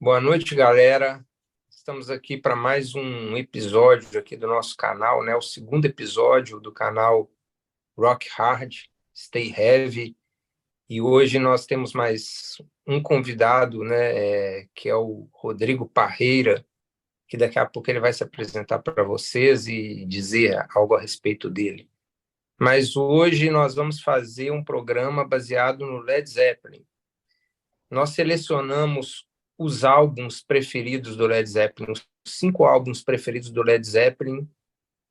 Boa noite, galera. Estamos aqui para mais um episódio aqui do nosso canal, né? O segundo episódio do canal Rock Hard, Stay Heavy. E hoje nós temos mais um convidado, né? Que é o Rodrigo Parreira, que daqui a pouco ele vai se apresentar para vocês e dizer algo a respeito dele. Mas hoje nós vamos fazer um programa baseado no Led Zeppelin. Nós selecionamos os álbuns preferidos do Led Zeppelin, os 5 álbuns preferidos do Led Zeppelin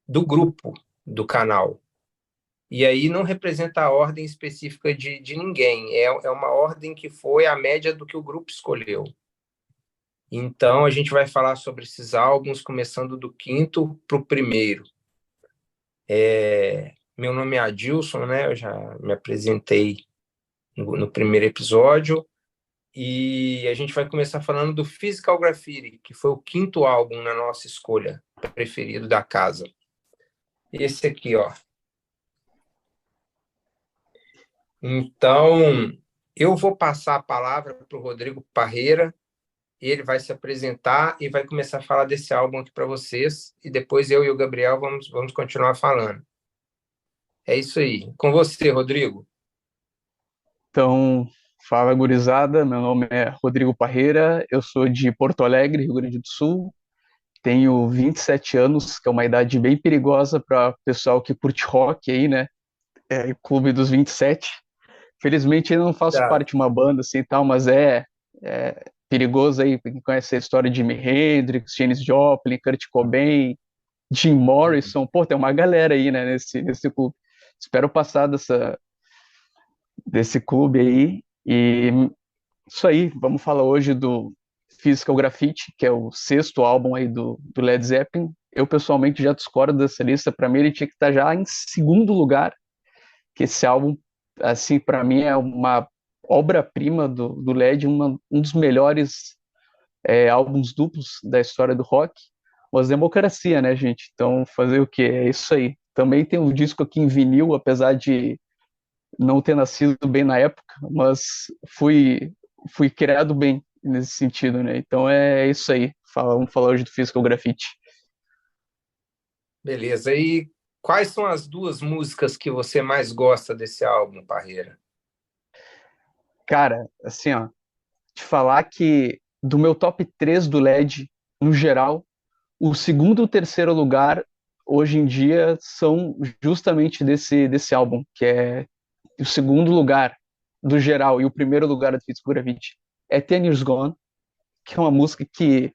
do grupo do canal. E aí não representa a ordem específica de ninguém, é uma ordem que foi a média do que o grupo escolheu. Então a gente vai falar sobre esses álbuns, começando do quinto para o primeiro. Meu nome é Adilson, né? Eu já me apresentei no primeiro episódio. E a gente vai começar falando do Physical Graffiti, que foi o quinto álbum na nossa escolha preferido da casa. Esse aqui, ó. Então, eu vou passar a palavra para o Rodrigo Parreira, ele vai se apresentar e vai começar a falar desse álbum aqui para vocês, e depois eu e o Gabriel vamos continuar falando. É isso aí. Com você, Rodrigo. Então, fala gurizada, meu nome é Rodrigo Parreira, eu sou de Porto Alegre, Rio Grande do Sul, tenho 27 anos, que é uma idade bem perigosa para pessoal que curte rock aí, né? É Clube dos 27. Felizmente eu não faço Tá. parte de uma banda assim e tal, mas é perigoso aí, quem conhece a história de Jimi Hendrix, Janis Joplin, Kurt Cobain, Jim Morrison, pô, tem uma galera aí, né, nesse clube. Espero passar desse clube aí. E isso aí, vamos falar hoje do Physical Graffiti, que é o sexto álbum aí do Led Zeppelin. Eu pessoalmente já discordo dessa lista, para mim ele tinha que estar já em segundo lugar, que esse álbum, assim, para mim é uma obra-prima do Led, um dos melhores álbuns duplos da história do rock. Mas democracia, né, gente? Então, fazer o quê? É isso aí. Também tem um disco aqui em vinil, apesar de não ter nascido bem na época, mas fui criado bem nesse sentido, né? Então é isso aí. Vamos falar hoje do Physical Graffiti. Beleza. E quais são as 2 músicas que você mais gosta desse álbum, Parreira? Cara, assim, ó, te falar que do meu top 3 do LED, no geral, o segundo e o terceiro lugar, hoje em dia, são justamente desse álbum, que é o segundo lugar do geral e o primeiro lugar do Physical Graffiti é Ten Years Gone, que é uma música que,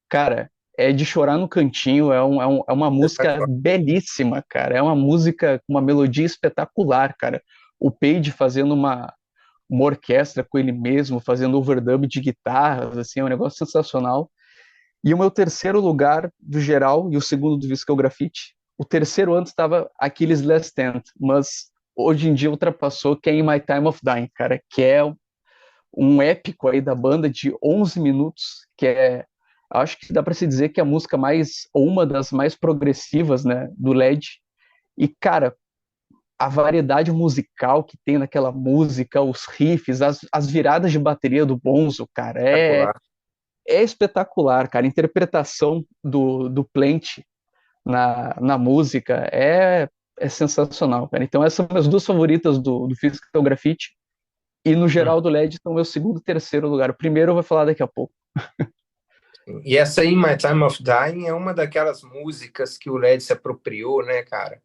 cara, é de chorar no cantinho, é uma música belíssima, cara. É uma música com uma melodia espetacular, cara. O Page fazendo uma orquestra com ele mesmo, fazendo overdub de guitarras, assim, é um negócio sensacional. E o meu terceiro lugar do geral, e o segundo do Viscal Graffiti, o terceiro antes estava Achilles Last Stand, mas hoje em dia ultrapassou, que é In My Time of Dying, cara, que é um épico aí da banda de 11 minutos, que acho que dá para se dizer que é a música mais, ou uma das mais progressivas, né, do LED. E, cara, a variedade musical que tem naquela música, os riffs, as viradas de bateria do Bonzo, cara, Espetacular. é espetacular, cara. A interpretação do Plant na música é sensacional, cara. Então, essas são as 2 favoritas do Physical Graffiti. E no geral do LED estão meu segundo e terceiro lugar. O primeiro eu vou falar daqui a pouco. E essa aí, My Time of Dying, é uma daquelas músicas que o Led se apropriou, né, cara?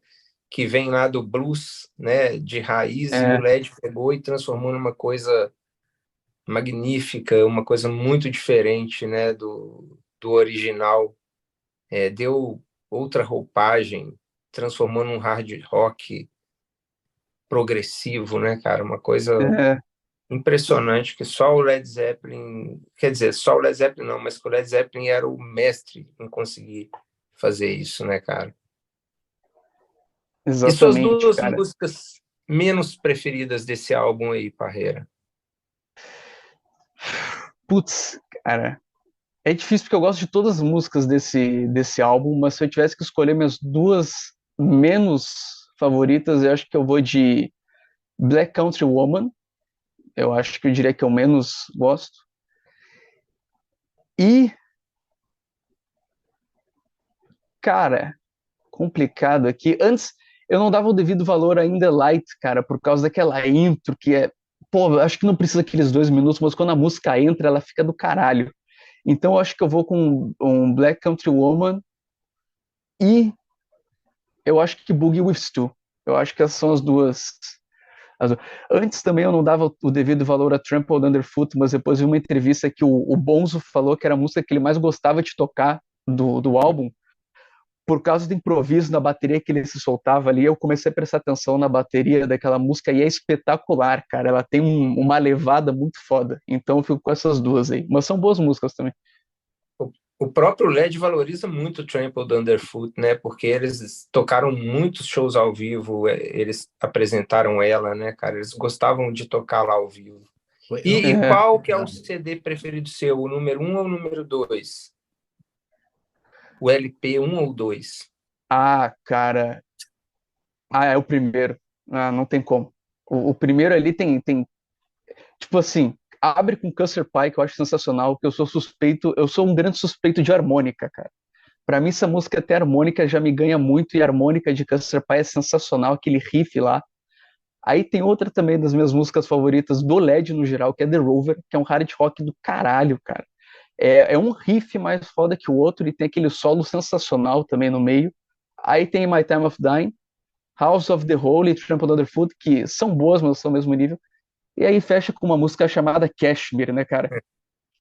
Que vem lá do blues, né, de raiz, e o É, Led pegou e transformou numa coisa magnífica, uma coisa muito diferente, né, do original. Deu outra roupagem, transformou num hard rock progressivo, né, cara? Uma coisa é, impressionante que só o Led Zeppelin, quer dizer, só o Led Zeppelin não, mas que o Led Zeppelin era o mestre em conseguir fazer isso, né, cara? E suas exatamente, 2 cara. músicas menos preferidas desse álbum aí, Parreira? Putz, cara, é difícil porque eu gosto de todas as músicas desse álbum, mas se eu tivesse que escolher minhas 2 menos favoritas, eu acho que eu vou de Black Country Woman. Eu acho que eu diria que eu menos gosto. E, cara, complicado aqui. Antes, eu não dava o devido valor ainda Light, cara, por causa daquela intro que é. Pô, acho que não precisa aqueles 2 minutos, mas quando a música entra, ela fica do caralho. Então, eu acho que eu vou com um Black Country Woman e eu acho que Boogie with Stu. Eu acho que essas são as duas. as- Antes também eu não dava o devido valor a Trampled Underfoot, mas depois vi uma entrevista que o Bonzo falou que era a música que ele mais gostava de tocar do álbum, por causa do improviso na bateria que ele se soltava ali. Eu comecei a prestar atenção na bateria daquela música e é espetacular, cara. Ela tem uma levada muito foda. Então eu fico com essas duas aí. Mas são boas músicas também. O próprio LED valoriza muito o Trampled Underfoot, né? Porque eles tocaram muitos shows ao vivo, eles apresentaram ela, né, cara? Eles gostavam de tocar lá ao vivo. E É. qual que é o CD preferido seu? O número 1 ou o número 2? O LP 1 ou 2? Ah, cara. Ah, é o primeiro. Ah, não tem como. O primeiro ali tem. Tipo assim, abre com Custer Pie, que eu acho sensacional, que eu sou suspeito. Eu sou um grande suspeito de harmônica, cara. Pra mim, essa música até harmônica já me ganha muito, e a harmônica de Custer Pie é sensacional, aquele riff lá. Aí tem outra também das minhas músicas favoritas do LED no geral, que é The Rover, que é um hard rock do caralho, cara. É um riff mais foda que o outro, e tem aquele solo sensacional também no meio. Aí tem My Time of Dying, House of the Holy, Trampled Underfoot, que são boas, mas são o mesmo nível. E aí fecha com uma música chamada Kashmir, né, cara?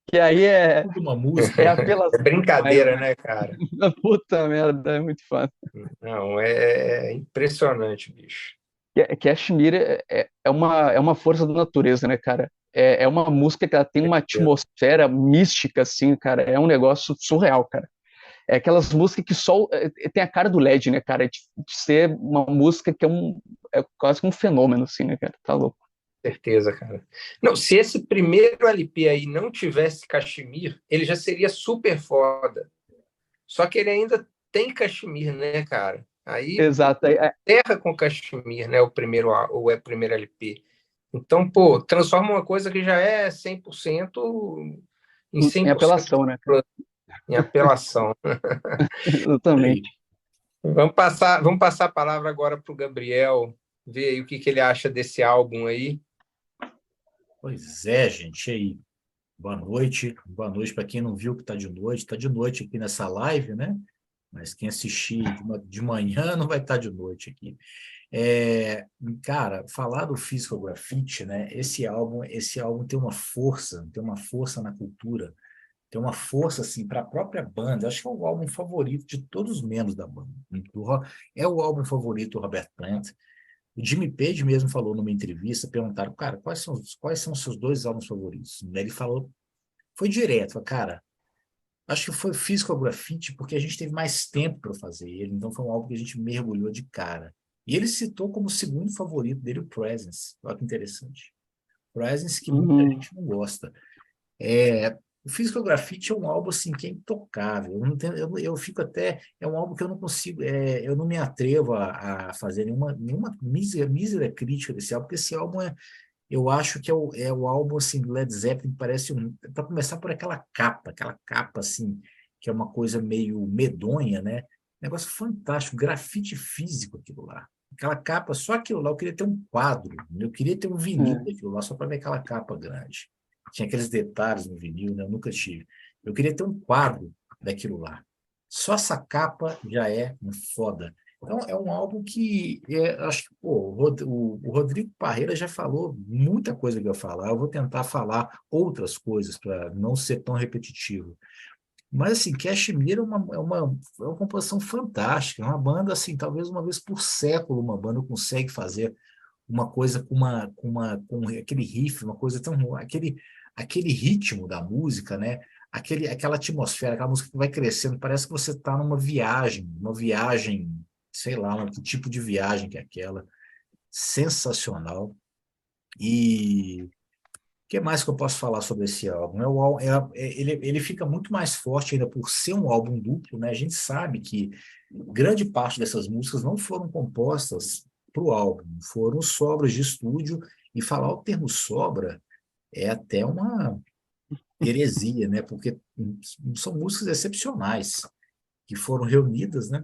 Que aí Tudo uma música, é né? É apelação demais, brincadeira, né? né, cara? Puta merda, é muito fã. Não, é impressionante, bicho. Kashmir é uma força da natureza, né, cara? É uma música que ela tem uma atmosfera mística, assim, cara. É um negócio surreal, cara. É aquelas músicas que só tem a cara do LED, né, cara? De ser uma música que é quase que um fenômeno, assim, né, cara? Tá louco. Certeza, cara. Não, se esse primeiro LP aí não tivesse Kashmir, ele já seria super foda. Só que ele ainda tem Kashmir, né, cara? Aí Exato. terra com Kashmir, né, o primeiro LP. Então, pô, transforma uma coisa que já é 100% em Em 100% apelação, né, cara? em apelação. Exatamente. Aí, Vamos passar a palavra agora para o Gabriel, ver aí o que ele acha desse álbum aí. pois é, gente, e aí. Boa noite para quem não viu que está de noite aqui nessa live, né? Mas quem assistir de manhã não vai estar de noite aqui. É, cara, falar do Physical Graffiti, né? Esse álbum tem uma força na cultura, tem uma força assim para a própria banda. Acho que é o álbum favorito de todos os membros da banda. É o álbum favorito do Robert Plant. O Jimmy Page mesmo falou numa entrevista, perguntaram, cara, quais são os seus dois álbuns favoritos? Ele falou, foi direto, falou, cara, acho que foi o Physical Graffiti porque a gente teve mais tempo para fazer ele, então foi um álbum que a gente mergulhou de cara. E ele citou como segundo favorito dele o Presence. Olha que interessante. Presence que muita Uhum. gente não gosta. O Physical Graffiti é um álbum assim que é intocável. Eu, não tenho, eu fico até. É um álbum que eu não consigo. Eu não me atrevo a fazer nenhuma mísera crítica desse álbum, porque esse álbum eu acho que é o álbum assim, do Led Zeppelin, que parece para começar por aquela capa assim, que é uma coisa meio medonha, né? Negócio fantástico, grafite físico aquilo lá. Aquela capa, só aquilo lá, eu queria ter um quadro, eu queria ter um vinil É. daquilo lá, só para ver aquela capa grande. Tinha aqueles detalhes no vinil, né? Eu nunca tive. Eu queria ter um quadro daquilo lá. Só essa capa já é um foda. Então, é um álbum que acho que pô, o Rodrigo Parreira já falou muita coisa que eu ia falar. Eu vou tentar falar outras coisas para não ser tão repetitivo. Mas, assim, Kashmir é uma composição fantástica. É uma banda, assim, talvez uma vez por século, uma banda consegue fazer uma coisa com aquele riff, uma coisa tão. Aquele ritmo da música, né? Aquela atmosfera, aquela música que vai crescendo, parece que você está uma viagem, sei lá, que tipo de viagem que é aquela, sensacional. E o que mais que eu posso falar sobre esse álbum? Ele fica muito mais forte ainda por ser um álbum duplo, né? A gente sabe que grande parte dessas músicas não foram compostas para o álbum, foram sobras de estúdio, e falar o termo sobra é até heresia, né? Porque são músicas excepcionais que foram reunidas, né?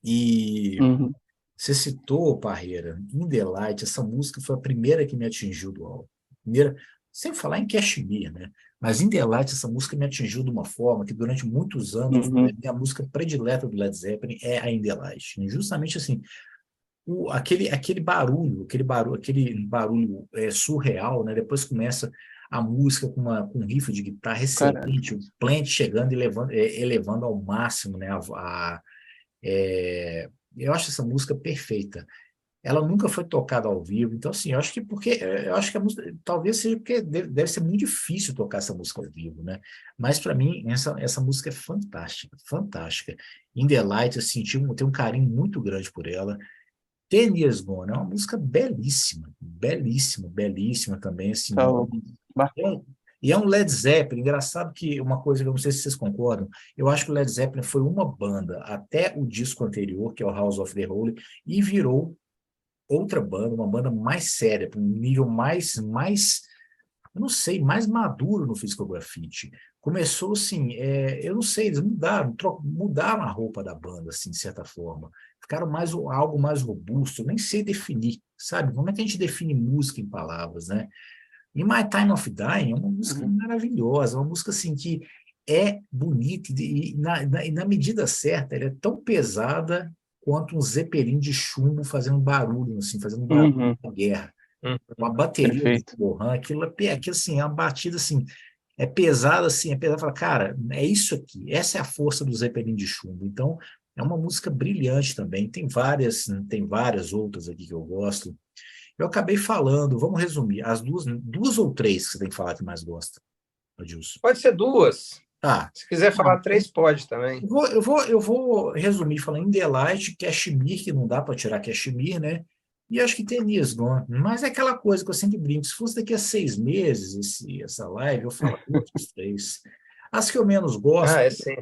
E Uhum. você citou, Parreira, In The Light, essa música foi a primeira que me atingiu do álbum. Primeira, sem falar em Kashmir, né? Mas In The Light, essa música me atingiu de uma forma que durante muitos anos eu falei, Uhum. minha música predileta do Led Zeppelin é a In The Light. E justamente assim, aquele barulho surreal, né? Depois começa a música com um riff de guitarra Cara, excelente, o Plant chegando e elevando ao máximo, né? Eu acho essa música perfeita. Ela nunca foi tocada ao vivo, então assim, eu acho que a música talvez seja porque deve ser muito difícil tocar essa música ao vivo, né? Mas para mim essa música é fantástica, fantástica. In the Light eu tenho um carinho muito grande por ela. Ten Years Gone é uma música belíssima, belíssima, belíssima também, tá, assim. bah, É um- E é um Led Zeppelin, engraçado que uma coisa que eu não sei se vocês concordam, eu acho que o Led Zeppelin foi uma banda até o disco anterior, que é o House of the Holy, e virou outra banda, uma banda mais séria, para um nível mais, eu não sei, mais maduro no Physical Graffiti. Começou assim, eu não sei, eles mudaram a roupa da banda, assim, de certa forma. Ficaram algo mais robusto, eu nem sei definir, sabe? Como é que a gente define música em palavras, né? E My Time of Dying é uma música uhum. maravilhosa, uma música assim que é bonita e na medida certa ela é tão pesada quanto um zeppelin de chumbo fazendo barulho, assim, fazendo barulho Uhum. na guerra. Uhum. Uma bateria de Perfeito. Bohan, aquilo assim, é uma batida assim, é pesada assim, é pesada, fala, cara, é isso aqui, essa é a força do zeppelin de chumbo. Então, é uma música brilhante também. Tem várias outras aqui que eu gosto. Eu acabei falando, vamos resumir, as duas ou três que você tem que falar que mais gosta, Adilson. Pode ser duas. Tá. Se quiser Ah, falar três, pode também. eu vou resumir falando em Delight, Kashmir, que não dá para tirar Kashmir, né? E acho que tem Years Gone. Mas é aquela coisa que eu sempre brinco, se fosse daqui a 6 meses essa live, eu falo outros três. As que eu menos gosto, Ah, é sim.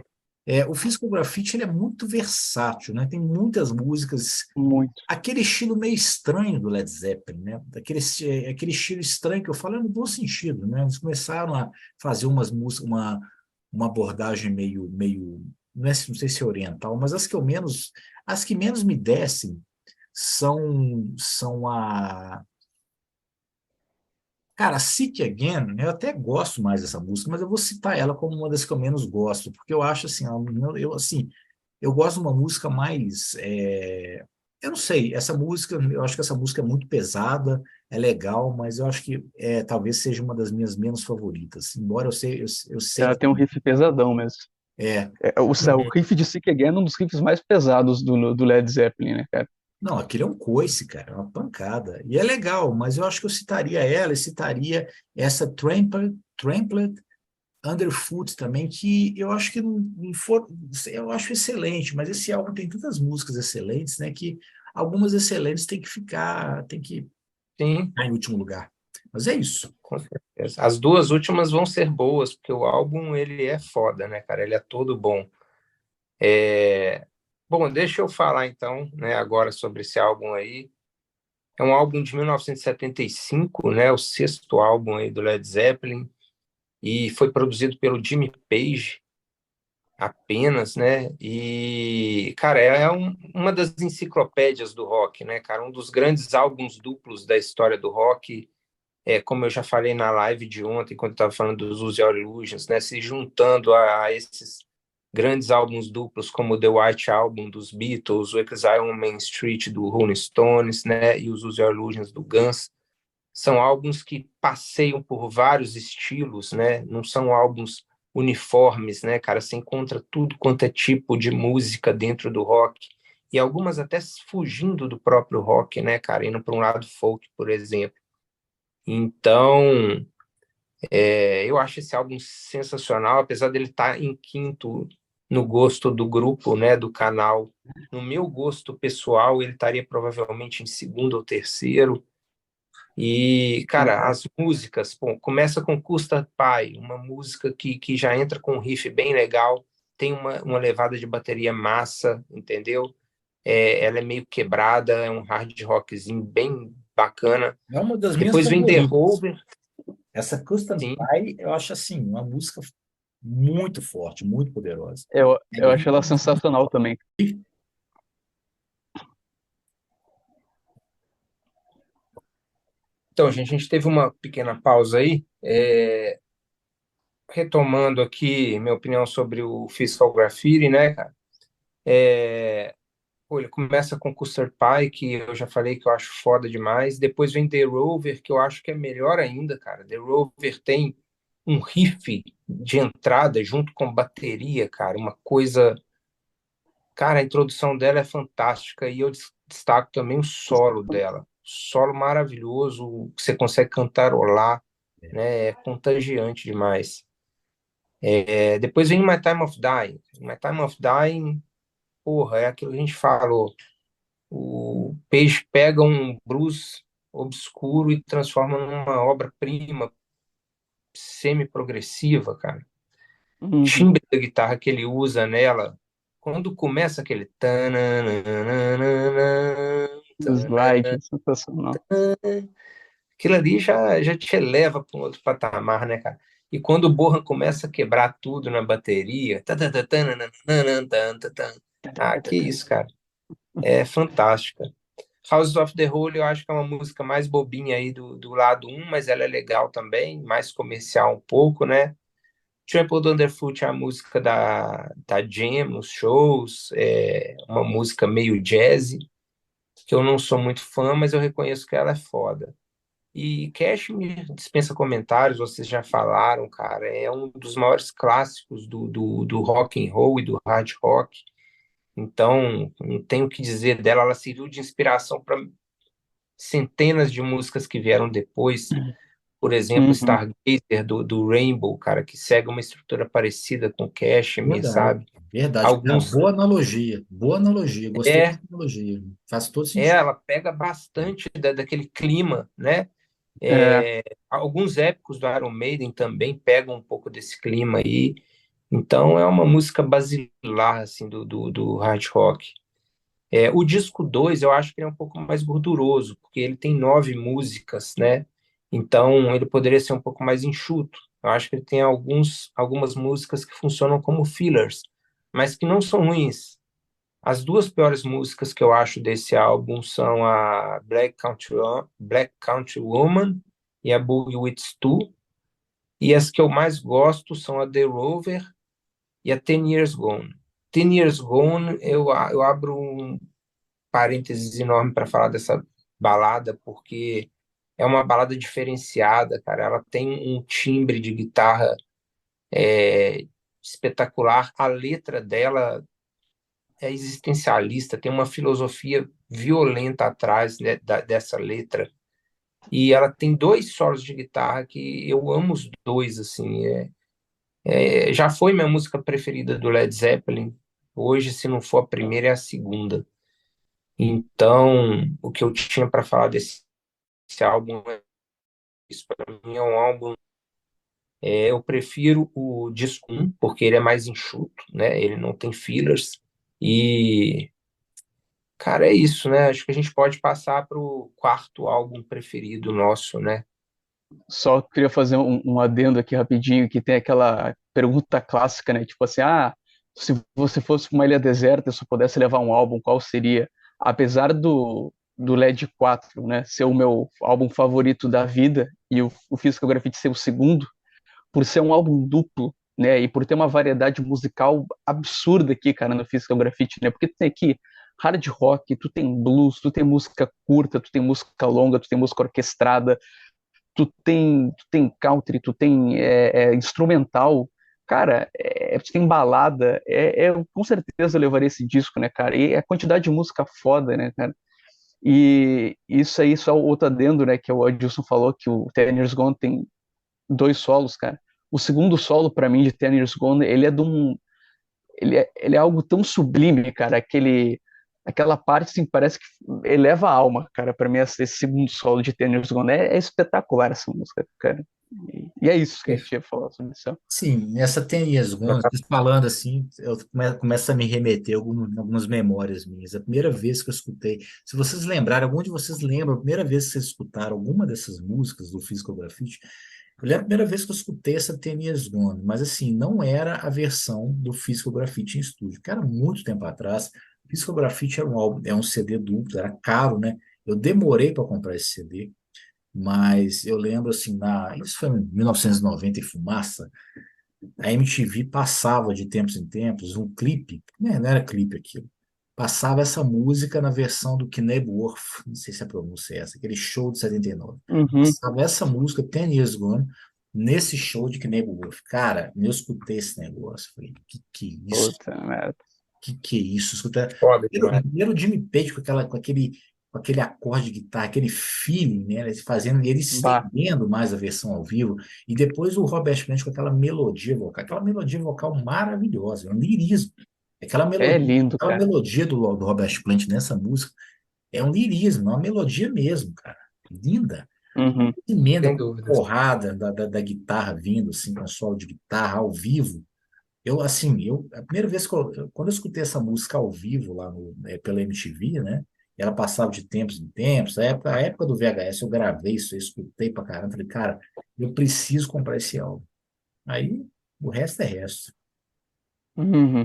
o Physical Graffiti ele é muito versátil, né? Tem muitas músicas Muito. aquele estilo meio estranho do Led Zeppelin, né? Aquele estilo estranho que eu falo é no bom sentido, né? Eles começaram a fazer umas músicas, uma abordagem meio, não sei se é oriental, mas as que menos me descem são cara, Sick Again, eu até gosto mais dessa música, mas eu vou citar ela como uma das que eu menos gosto, porque eu acho assim, assim, eu gosto de uma música mais. Eu não sei, eu acho que essa música é muito pesada, é legal, mas eu acho que talvez seja uma das minhas menos favoritas. Embora eu sei Ela que. tem um riff pesadão mesmo. É, O Uhum. riff de Sick Again é um dos riffs mais pesados do Led Zeppelin, né, cara? não, aquilo é um coice, cara, é uma pancada. E é legal, mas eu acho que eu citaria ela e citaria essa Trampled Underfoot também, que eu acho que não for, eu acho excelente, mas esse álbum tem tantas músicas excelentes, né, que algumas excelentes tem que Sim, ficar em último lugar. Mas é isso. com certeza. As duas últimas vão ser boas, porque o álbum ele é foda, né, cara? Ele é todo bom. É... Bom, deixa eu falar então, né, agora sobre esse álbum aí. É um álbum de 1975, né, o sexto álbum aí do Led Zeppelin, e foi produzido pelo Jimmy Page apenas, né? E, cara, uma das enciclopédias do rock, né, cara? Um dos grandes álbuns duplos da história do rock. Como eu já falei na live de ontem, quando estava falando dos Use Your Illusions, né? Se juntando a esses grandes álbuns duplos, como o The White Album dos Beatles, o Exile on Main Street do Rolling Stones, né? E os Use Your Illusions do Guns. São álbuns que passeiam por vários estilos, né? Não são álbuns uniformes, né, cara? Você encontra tudo quanto é tipo de música dentro do rock. E algumas até fugindo do próprio rock, né, cara? Indo para um lado folk, por exemplo. Então, eu acho esse álbum sensacional, apesar dele estar em quinto no gosto do grupo, né, do canal. No meu gosto pessoal, ele estaria provavelmente em segundo ou terceiro. E, cara, Uhum. as músicas, pô, começa com Custard Pie, uma música que já entra com um riff bem legal, tem uma levada de bateria massa, entendeu? Ela é meio quebrada, é um hard rockzinho bem bacana. É uma das minhas Depois vem The favoritas. Rover. Essa Custom Sim. Pie, eu acho assim, uma música muito forte, muito poderosa. Eu acho ela sensacional também. Então, gente, a gente teve uma pequena pausa aí. Retomando aqui minha opinião sobre o Physical Graffiti, né, cara? Pô, ele começa com Custard Pie, que eu já falei que eu acho foda demais. Depois vem The Rover, que eu acho que é melhor ainda, cara. The Rover tem um riff de entrada junto com bateria, cara. Uma coisa. Cara, a introdução dela é fantástica e eu destaco também o solo dela. Solo maravilhoso, que você consegue cantarolar, né? É contagiante demais. Depois vem My Time of Dying. My Time of Dying, porra, é aquilo que a gente falou. O Peixe pega um blues obscuro e transforma numa obra-prima semi-progressiva, cara. O Uhum. timbre da guitarra que ele usa nela, quando começa aquele tananana, Slide, sensacional. aquilo ali já te eleva para um outro patamar, né, cara? E quando o Bohan começa a quebrar tudo na bateria, que isso, cara, é fantástica. Houses of the Holy eu acho que é uma música mais bobinha aí do lado um, mas ela é legal também, mais comercial um pouco, né? Trampled Underfoot é a música da Jam nos shows, é uma música meio jazzy, que eu não sou muito fã, mas eu reconheço que ela é foda. E Cashmere dispensa comentários, vocês já falaram, cara, é um dos maiores clássicos do rock and roll e do hard rock. Então, não tenho o que dizer dela, ela serviu de inspiração para centenas de músicas que vieram depois. Por exemplo, Uhum. Stargazer do Rainbow, cara, que segue uma estrutura parecida com Cashmere, Verdade, sabe? verdade. Ah, Alguns. boa analogia, boa analogia. Gostei É, dessa analogia. Faz todo sentido. ela pega bastante daquele clima, né? É, Alguns épicos do Iron Maiden também pegam um pouco desse clima aí. Então é uma música basilar assim, do hard rock. O disco 2 eu acho que ele é um pouco mais gorduroso, porque ele tem 9 músicas, né? Então ele poderia ser um pouco mais enxuto. Eu acho que ele tem algumas músicas que funcionam como fillers, mas que não são ruins. As duas piores músicas que eu acho desse álbum são a Black Country Woman e a Boogie With Stu. E as que eu mais gosto são a The Rover e a Ten Years Gone. Ten Years Gone, eu abro um parênteses enorme para falar dessa balada, porque é uma balada diferenciada, cara. Ela tem um timbre de guitarra espetacular. A letra dela é existencialista, tem uma filosofia violenta atrás, né, dessa letra. E ela tem dois solos de guitarra que eu amo os dois, assim. Já foi minha música preferida do Led Zeppelin. Hoje, se não for a primeira, é a segunda. Então, o que eu tinha para falar desse álbum, isso para mim é um álbum. Eu prefiro o disco 1, porque ele é mais enxuto, né? Ele não tem fillers. E, cara, é isso, né? Acho que a gente pode passar para o quarto álbum preferido nosso, né? só queria fazer um adendo aqui rapidinho, que tem aquela pergunta clássica, né? Tipo assim, se você fosse para uma ilha deserta e só pudesse levar um álbum, qual seria? Apesar do LED 4, né, ser o meu álbum favorito da vida e o Physical Graffiti ser o segundo, por ser um álbum duplo, né, e por ter uma variedade musical absurda aqui, cara, no Physical Graffiti, né, porque tu tem aqui hard rock, tu tem blues, tu tem música curta, tu tem música longa, tu tem música orquestrada, tu tem country, tu tem instrumental, cara, tu tem balada, com certeza eu levaria esse disco, né, cara, e a quantidade de música foda, né, cara, e isso aí, só outro adendo, né, que o Adilson falou, que o Ten Years Gone tem dois solos, cara. O segundo solo, para mim, de Ten Years Gone, ele é de um. Ele é algo tão sublime, cara. Aquela parte, assim, parece que eleva a alma, cara. Para mim, esse segundo solo de Ten Years Gone é espetacular essa música, cara. E é isso que a gente ia falar sobre isso. Sim, essa Ten Years Gone, vocês falando assim, eu começo a me remeter a algumas memórias minhas. A primeira vez que eu escutei, se vocês lembrarem, algum de vocês lembra, a primeira vez que vocês escutaram alguma dessas músicas do Physical Graffiti, Eu lembro a primeira vez que eu escutei essa Ten Years Gone, mas assim, não era a versão do Physical Graffiti em estúdio, que era muito tempo atrás. Physical Graffiti era um álbum, é um CD duplo, era caro, né? Eu demorei para comprar esse CD, mas eu lembro assim, isso foi em 1990 e fumaça, a MTV passava de tempos em tempos um clipe, né? Não era clipe aquilo, passava essa música na versão do Knebworth, não sei se a pronúncia é essa, aquele show de 79. Uhum. Passava essa música, Ten Years Gone, nesse show de Knebworth. Cara, eu escutei esse negócio, falei, que é isso? Puta merda. Que é isso? Escuta, Foda demais. primeiro o Jimmy Page com aquele acorde de guitarra, aquele feeling, né? Ele fazendo, ele Bah. estendendo mais a versão ao vivo, e depois o Robert Plant com aquela melodia vocal maravilhosa, é um lirismo. É lindo, Aquela cara. melodia do Robert Plant nessa música é um lirismo, é uma melodia mesmo, cara. Linda. Uhum. Emenda Sem com dúvidas. porrada da guitarra vindo, assim, com solo de guitarra ao vivo. A primeira vez quando eu escutei essa música ao vivo lá pela MTV, né? Ela passava de tempos em tempos, a época do VHS, eu gravei isso, eu escutei pra caramba, falei, cara, eu preciso comprar esse álbum. Aí, o resto é resto. Uhum.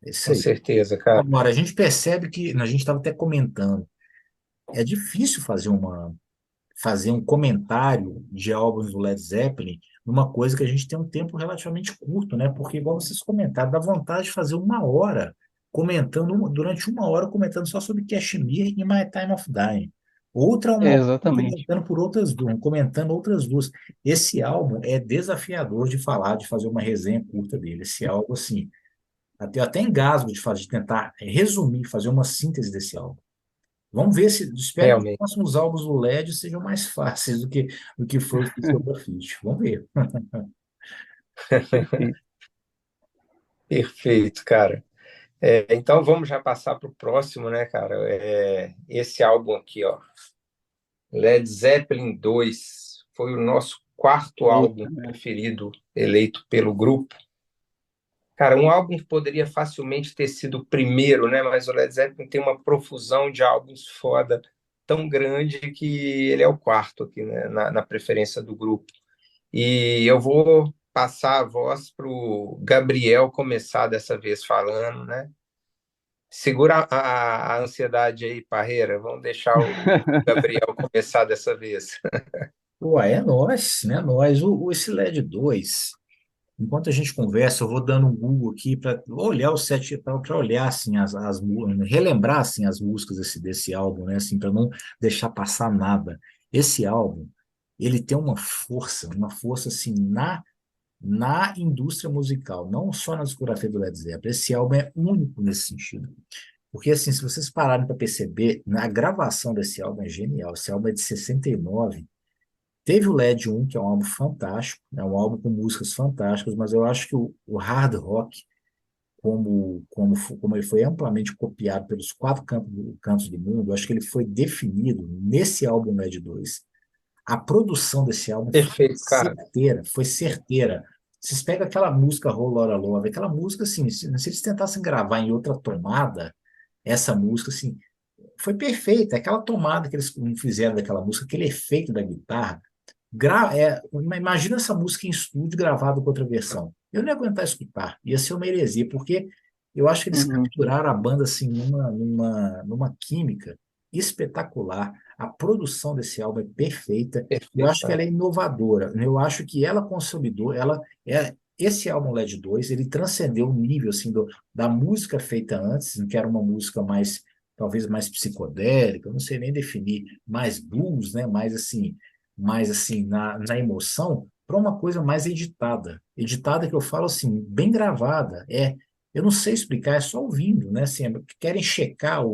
É isso Com aí. certeza, cara. Agora, a gente percebe que, a gente estava até comentando, é difícil fazer um comentário de álbuns do Led Zeppelin numa coisa que a gente tem um tempo relativamente curto, né? Porque, igual vocês comentaram, dá vontade de fazer uma hora durante uma hora comentando só sobre Kashmir e My Time of Dying. Outra uma hora Exatamente. comentando por outras duas, comentando outras duas. Esse álbum é desafiador de falar, de fazer uma resenha curta dele. Esse álbum, assim, eu até engasgo de tentar resumir, fazer uma síntese desse álbum. Vamos ver se. Espero que os Realmente. próximos álbuns do LED sejam mais fáceis do que foi o Physical Graffiti. Vamos ver. Perfeito. Perfeito, cara. Então vamos já passar para o próximo, né, cara? Esse álbum aqui, ó, Led Zeppelin 2, foi o nosso quarto álbum Puta merda. preferido eleito pelo grupo. Cara, um álbum que poderia facilmente ter sido o primeiro, né? Mas o Led Zeppelin tem uma profusão de álbuns foda tão grande que ele é o quarto aqui, né? Na preferência do grupo. E eu vou passar a voz para o Gabriel começar dessa vez falando, né? Segura a ansiedade aí, Parreira. Vamos deixar o Gabriel começar dessa vez. Pô, é nóis, né? Nós. Esse LED 2, enquanto a gente conversa, eu vou dando um Google aqui para olhar o set, para olhar assim relembrar assim as músicas desse álbum, né? Assim, para não deixar passar nada. Esse álbum, ele tem uma força assim na indústria musical, não só na discografia do Led Zeppelin. Esse álbum é único nesse sentido. Porque, assim, se vocês pararem para perceber, na gravação desse álbum é genial. Esse álbum é de 69. Teve o LED 1, que é um álbum fantástico, é um álbum com músicas fantásticas, mas eu acho que o hard rock, como ele foi amplamente copiado pelos quatro cantos do mundo, eu acho que ele foi definido nesse álbum LED 2. A produção desse álbum Perfeito, cara. foi certeira. Vocês pegam aquela música Whole Lotta Love, aquela música assim, se eles tentassem gravar em outra tomada, essa música assim, foi perfeita. Aquela tomada que eles fizeram daquela música, aquele efeito da guitarra, imagina essa música em estúdio gravada com outra versão. Eu não ia aguentar escutar, ia ser uma heresia, porque eu acho que eles Uhum. capturaram a banda assim numa química espetacular. A produção desse álbum é perfeita. Eu Perfeito, acho que cara. ela é inovadora. Eu acho que ela consolidou, esse álbum LED 2, ele transcendeu o nível assim da música feita antes, que era uma música talvez mais psicodélica, eu não sei nem definir, mais blues, né? Mais assim na emoção, para uma coisa mais editada. Editada que eu falo assim, bem gravada. Eu não sei explicar, é só ouvindo, né? Assim, querem checar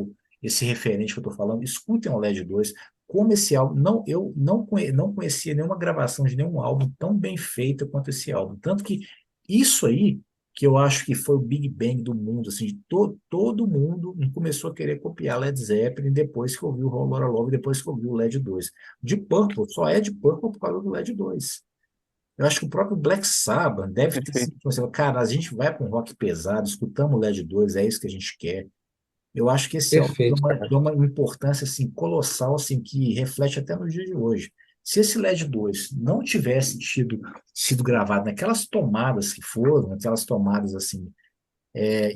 esse referente que eu estou falando, escutem o LED 2, como esse álbum. Não, eu não conhecia nenhuma gravação de nenhum álbum tão bem feita quanto esse álbum. Tanto que isso aí, que eu acho que foi o Big Bang do mundo, assim, de todo mundo começou a querer copiar Led Zeppelin depois que ouviu o Whole Lotta Love, depois que ouviu o LED 2. De Purple, só é de Purple por causa do LED 2. Eu acho que o próprio Black Sabbath deve ter sido, Perfeito. assim, cara, a gente vai para um rock pesado, escutamos o LED 2, é isso que a gente quer. Eu acho que esse álbum tem Perfeito, uma, cara. tem uma importância assim, colossal, assim, que reflete até no dia de hoje. Se esse LED 2 não tivesse sido gravado naquelas tomadas que foram, aquelas tomadas assim,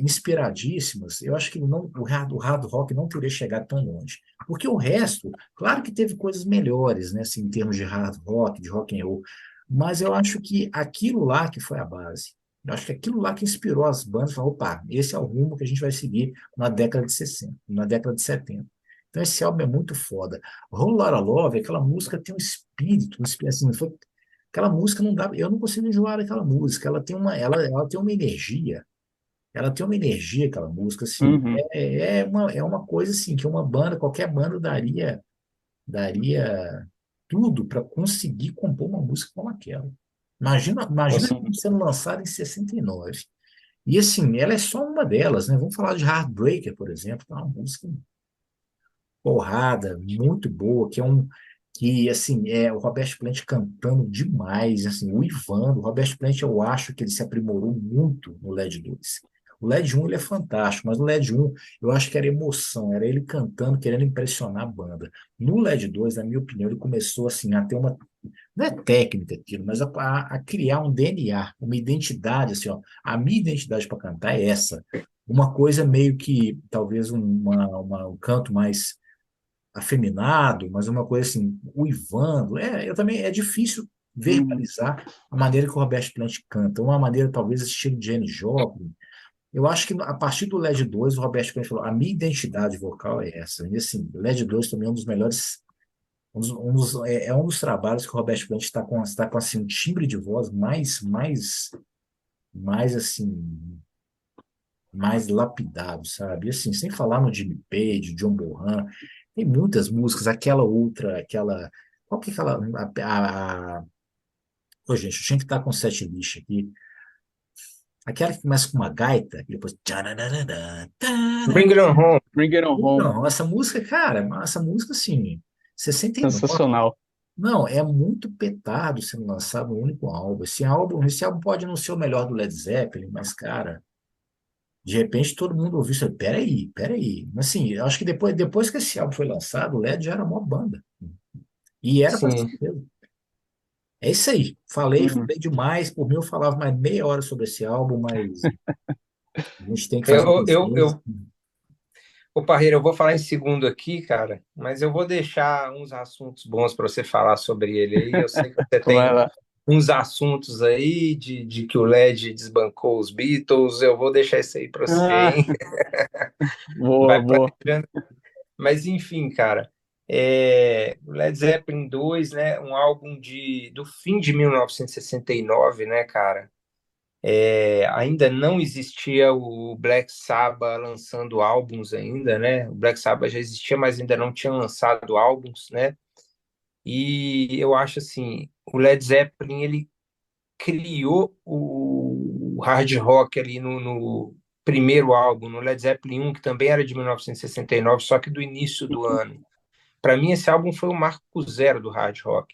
inspiradíssimas, eu acho que o hard rock não teria chegado tão longe. Porque o resto, claro que teve coisas melhores, né, assim, em termos de hard rock, de rock and roll, mas eu acho que aquilo lá que foi a base. Eu acho que aquilo lá que inspirou as bandas, falou, opa, esse é o rumo que a gente vai seguir na década de 60, na década de 70. Então esse álbum é muito foda. Whole Lotta Love, aquela música tem um espírito, assim, aquela música não dá, eu não consigo enjoar daquela música, ela tem uma energia, aquela música, assim, Uhum. é uma coisa, assim, que qualquer banda daria tudo para conseguir compor uma música como aquela. Imagina Uhum. sendo lançada em 69. E, assim, ela é só uma delas, né? Vamos falar de Heartbreaker, por exemplo, que é uma música porrada, muito boa, que assim, o Robert Plant cantando demais, assim, o Robert Plant eu acho que ele se aprimorou muito no LED 2. O LED 1 ele é fantástico, mas no LED 1 eu acho que era emoção, era ele cantando, querendo impressionar a banda. No LED 2, na minha opinião, ele começou assim a ter não é técnica aquilo, mas a criar um DNA, uma identidade, assim, ó, a minha identidade para cantar é essa. Uma coisa meio que, talvez um canto mais afeminado, mas uma coisa assim, uivando. Eu também é difícil Uhum. verbalizar a maneira que o Robert Plant canta, uma maneira talvez estilo de Janis Joplin. Eu acho que a partir do LED 2, o Robert Plant falou: a minha identidade vocal é essa. E assim, o LED 2 também é um dos melhores. Um dos trabalhos que o Robert Plant está com assim, um timbre de voz mais assim, mais lapidado, sabe? E, assim, sem falar no Jimmy Page, John Bonham, tem muitas músicas, qual que é aquela, Ô, gente, eu tinha que estar com o set list aqui, aquela que começa com uma gaita, e depois, tcharararã, tará. Bring It On Home. Bring It On Home. Não, essa música, cara, essa música, assim, 69, Sensacional. não, é muito petado sendo lançado no único álbum, esse álbum pode não ser o melhor do Led Zeppelin, mas, cara, de repente todo mundo ouviu isso. Peraí, peraí. Mas assim, eu acho que depois que esse álbum foi lançado, o LED já era uma banda. E era para ser Sim. mesmo. É isso aí. Falei, Uhum. falei demais. Por mim, eu falava mais meia hora sobre esse álbum, mas a gente tem que fazer Eu, outras eu, coisas. eu, Ô, Parreira, eu vou falar em segundo aqui, cara, mas eu vou deixar uns assuntos bons para você falar sobre ele aí. Eu sei que você Vai tem lá. uns assuntos aí de que o LED desbancou os Beatles. Eu vou deixar isso aí para você, Ah, hein? boa, Vai boa. planejando. Mas, enfim, cara, o Led Zeppelin 2, né, um álbum do fim de 1969, né, cara? Ainda não existia o Black Sabbath lançando álbuns ainda, né? O Black Sabbath já existia, mas ainda não tinha lançado álbuns, né? E eu acho assim, o Led Zeppelin ele criou o hard rock ali no primeiro álbum, no Led Zeppelin 1, que também era de 1969, só que do início do ano. Para mim, esse álbum foi o marco zero do hard rock.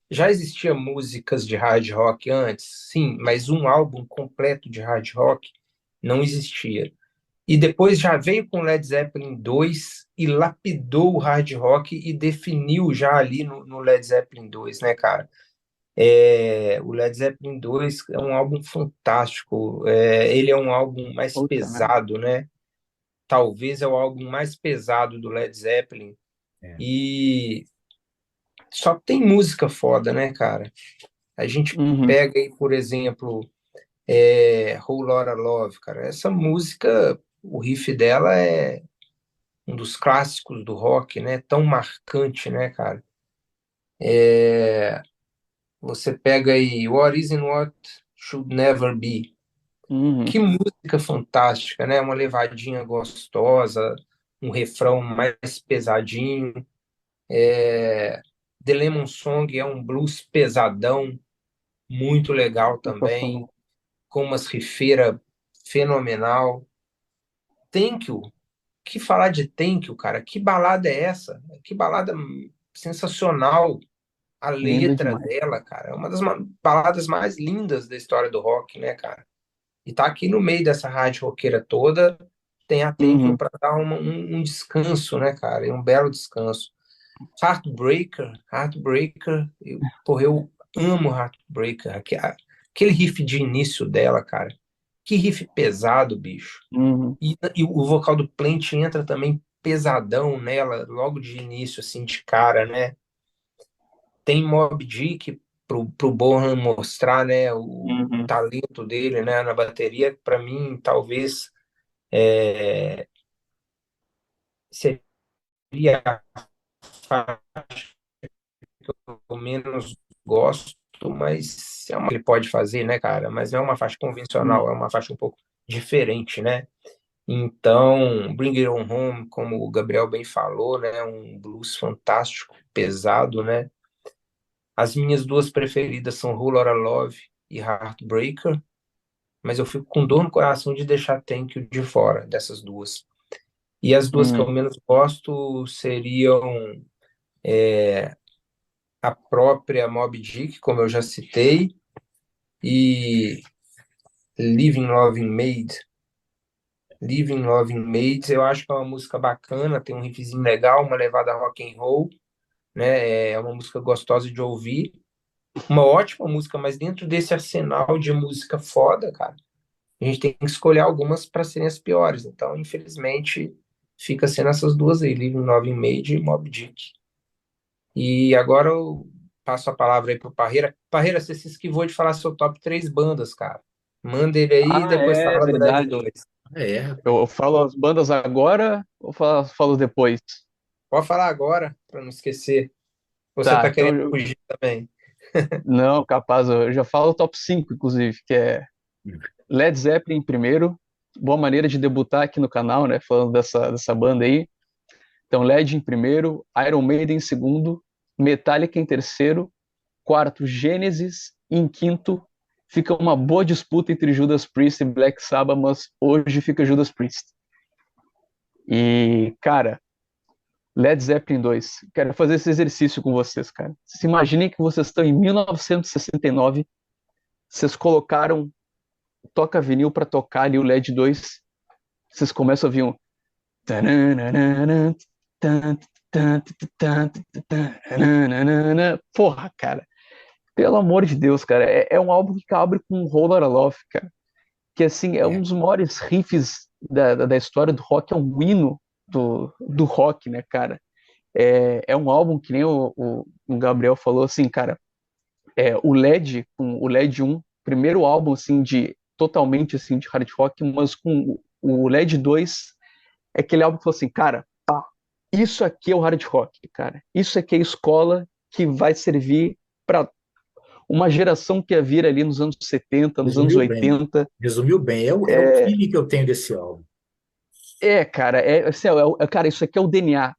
Já existia músicas de hard rock antes, sim, mas um álbum completo de hard rock não existia. E depois já veio com Led Zeppelin 2 e lapidou o hard rock e definiu já ali no Led Zeppelin 2, né, cara? O Led Zeppelin 2 é um álbum fantástico. Ele é um álbum mais Puta merda. pesado, né? Talvez é o álbum mais pesado do Led Zeppelin. É. E só tem música foda, né, cara? A gente Uhum. pega aí, por exemplo, Whole Lotta Love, cara. Essa música, o riff dela é um dos clássicos do rock, né? Tão marcante, né, cara? Você pega aí What Is and What Should Never Be. Uhum. Que música fantástica, né? Uma levadinha gostosa, um refrão mais pesadinho. The Lemon Song é um blues pesadão, muito legal também, Sensacional. com umas rifeiras fenomenal. Thank You, que falar de Thank You, cara? Que balada é essa? Que balada sensacional. A Linda letra demais. dela, cara, é uma das baladas mais lindas da história do rock, né, cara? E tá aqui no meio dessa rádio roqueira toda, tem a Thank You Uhum. para dar um descanso, né, cara? E um belo descanso. Heartbreaker, porra, eu amo Heartbreaker. Aquele riff de início dela, cara. Que riff pesado, bicho. Uhum. E o vocal do Plant entra também pesadão nela, logo de início, assim, de cara, né? Tem Mobb Deep pro Bonham mostrar, né, o Uhum. talento dele, né, na bateria. Para mim, talvez seria a faixa que eu menos gosto, mas é uma que ele pode fazer, né, cara? Mas é uma faixa convencional, é uma faixa um pouco diferente, né? Então, Bring It On Home, como o Gabriel bem falou, né, um blues fantástico, pesado, né? As minhas duas preferidas são Whole Lotta Love e Heartbreaker, mas eu fico com dor no coração de deixar Thank You de fora dessas duas. E as duas que eu Uhum. menos gosto seriam a própria Moby Dick, como eu já citei, e Living Loving Maid. Living Loving Maid, eu acho que é uma música bacana, tem um riffzinho legal, uma levada rock and roll, né? É uma música gostosa de ouvir, uma ótima música, mas dentro desse arsenal de música foda, cara, a gente tem que escolher algumas para serem as piores. Então, infelizmente, fica sendo essas duas aí, Living Loving Maid e Moby Dick. E agora eu passo a palavra aí pro Parreira. Parreira, você se esquivou de falar seu top 3 bandas, cara. Manda ele aí e Ah, depois é fala do LED verdade. 2. É, rapaz. Eu falo as bandas agora ou falo depois? Pode falar agora, para não esquecer. Você Tá, tá então querendo fugir também. não, capaz, eu já falo o top 5 inclusive, que é Led Zeppelin em primeiro, boa maneira de debutar aqui no canal, né, falando dessa banda aí. Então, Led em primeiro, Iron Maiden em segundo, Metallica em terceiro, quarto, Genesis, e em quinto, fica uma boa disputa entre Judas Priest e Black Sabbath, mas hoje fica Judas Priest. E, cara, Led Zeppelin 2, quero fazer esse exercício com vocês, cara. Se imaginem que vocês estão em 1969, vocês colocaram toca vinil para tocar ali o LED 2, vocês começam a ouvir um porra, cara, pelo amor de Deus, cara, é um álbum que abre com um Whole Lotta Love, cara, que assim, é um É. dos maiores riffs da história do rock, é um hino do rock, né, cara? É um álbum que nem o Gabriel falou, assim, cara, o LED, com o LED 1, primeiro álbum, assim, de totalmente, assim, de hard rock, mas com o LED 2, é aquele álbum que falou assim, cara, isso aqui é o hard rock, cara. Isso aqui é a escola que vai servir para uma geração que ia vir ali nos anos 70, nos anos Resumiu bem. 80. Resumiu bem. É o feeling que eu tenho desse álbum. Cara, assim, cara, isso aqui é o DNA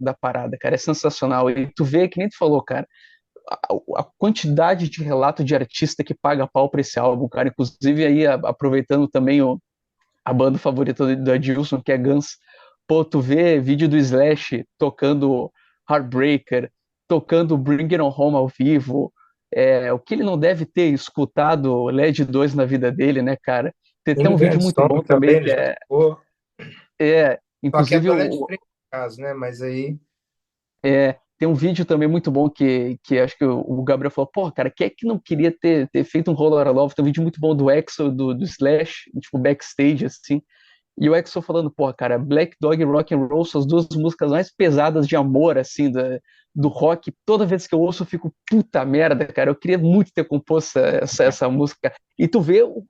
da parada, cara, é sensacional. E tu vê, que nem tu falou, cara, a quantidade de relato de artista que paga pau pra esse álbum, cara, inclusive aí aproveitando também a banda favorita do Adilson, que é Guns. Pô, tu vê vídeo do Slash tocando Heartbreaker, tocando Bring It On Home ao vivo, o que ele não deve ter escutado LED 2 na vida dele, né, cara? Tem um vídeo Immigrant muito Song bom também, também, ele já tocou. Só que é inclusive, do Led Zeppelin, no caso, né? Mas aí, tem um vídeo também muito bom que acho que o Gabriel falou, pô, cara, quem é que não queria ter feito um Roller Love? Tem um vídeo muito bom do Exo, do Slash, tipo, backstage, assim. E o Exo falando, pô, cara, Black Dog e Rock and Roll são as duas músicas mais pesadas de amor, assim, do rock. Toda vez que eu ouço, eu fico, puta merda, cara, eu queria muito ter composto essa música. E tu vê o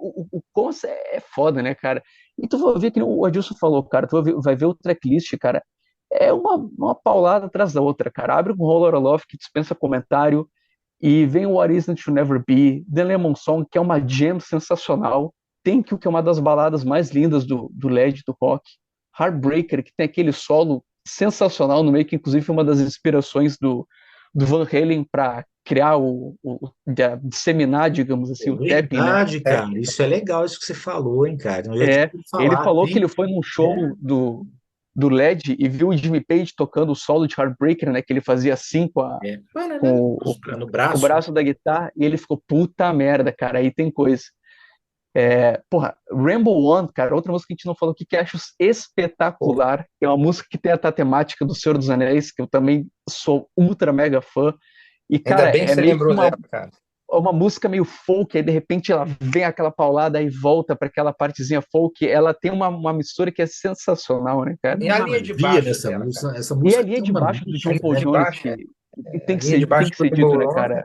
como é foda, né, cara? E tu vai ver que o Adilson falou, cara, vai ver o tracklist, cara, é uma paulada atrás da outra, cara. Abre com Roller Love, que dispensa comentário, e vem o What Isn't To Never Be, The Lemon Song, que é uma jam sensacional. Thank You, que é uma das baladas mais lindas do LED, do rock. Heartbreaker, que tem aquele solo sensacional no meio, que inclusive foi uma das inspirações do Van Halen para criar disseminar, digamos assim, É o tapping, né? verdade, cara. Isso é legal, isso que você falou, hein, cara. Eu já tinha ouvido Ele falar. falou que Tem, ele foi num né? show do LED e viu o Jimmy Page tocando o solo de Heartbreaker, né? Que ele fazia assim É. com No o braço. braço da guitarra, e ele ficou, puta merda, cara, aí tem coisa. Porra, Rainbow One, cara, outra música que a gente não falou aqui que eu acho Pô, espetacular. É uma música que tem a temática do Senhor dos Anéis, que eu também sou ultra mega fã. E, ainda cara, bem que é você meio que lembrou dela, cara. uma música meio folk, aí de repente ela vem aquela paulada e volta para aquela partezinha folk. Ela tem uma mistura que é sensacional, né, cara? Tem E a uma linha de via baixo nessa dela, cara? música. Essa E a música linha tem de uma baixo do A John linha Paul mística. de Jones, baixo, que a linha de tem baixo que do ser dito, Rainbow né, Run, cara?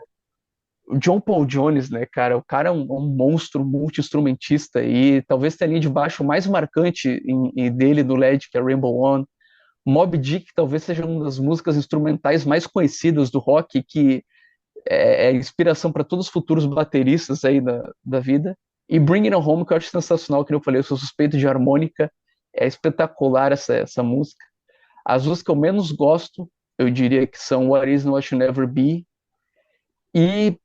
O John Paul Jones, né, cara? O cara é um monstro multi-instrumentista e talvez tenha a linha de baixo mais marcante dele do LED, que é Rainbow One. Moby Dick talvez seja uma das músicas instrumentais mais conhecidas do rock, que é inspiração para todos os futuros bateristas aí da vida. E Bring It On Home, que eu acho sensacional, que eu falei, eu sou suspeito de harmônica, é espetacular essa música. As músicas que eu menos gosto, eu diria que são What Is and What You Never Be e